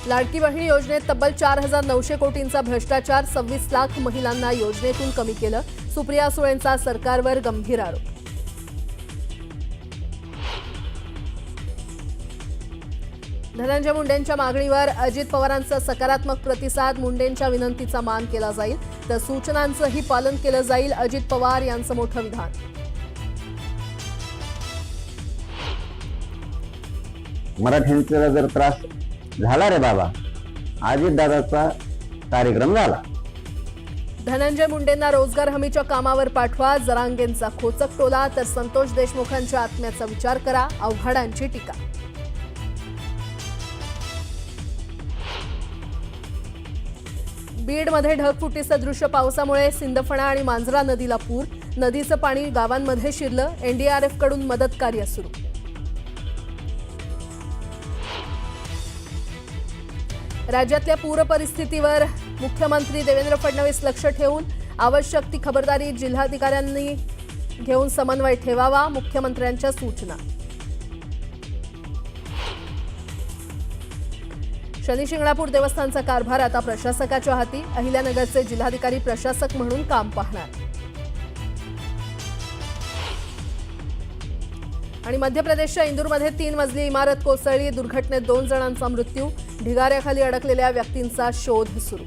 लाडकी बहीण योजनेत तब्बल 4,900 कोटींचा भ्रष्टाचार, 26 लाख महिलांना योजनेतून कमी केलं. सुप्रिया सुळेंचा सरकारवर गंभीर आरोप. धनंजय मुंडेंच्या मागणीवर अजित पवारांचा सकारात्मक प्रतिसाद. मुंडेंच्या विनंतीचा मान केला जाईल तर सूचनांचंही पालन केलं जाईल. अजित पवार यांचं मोठं विधान. मराठ्यांचा जर त्रास झाला रे बाबा, अजितदादाचा कार्यक्रम झाला. धनंजय मुंडेंना रोजगार हमीच्या कामावर पाठवा. जरांगेंचा खोचक टोला तर संतोष देशमुखांच्या आत्म्याचा विचार करा. आव्हाडांची टीका. बीडमध्ये ढगफुटी सदृश्य पावसामुळे सिंदफणा आणि मांजरा नदीला पूर. नदीचं पाणी गावांमध्ये शिरलं. एनडीआरएफ कडून मदत कार्य सुरू. राज्यातल्या पूर परिस्थितीवर मुख्यमंत्री देवेंद्र फडणवीस लक्ष ठेवून आवश्यक ती खबरदारी जिल्हाधिकाऱ्यांनी घेऊन समन्वय ठेवावा. मुख्यमंत्र्यांच्या सूचना. शनी शिंगणापूर देवस्थानचा कारभार आता प्रशासकाच्या हाती. अहिल्यानगरचे जिल्हाधिकारी प्रशासक म्हणून काम पाहणार. आणि मध्य प्रदेशच्या इंदूरमध्ये 3 मजली इमारत कोसळली. दुर्घटनेत 2 जणांचा मृत्यू. ढिगाऱ्याखाली अडकलेल्या व्यक्तींचा शोध सुरू.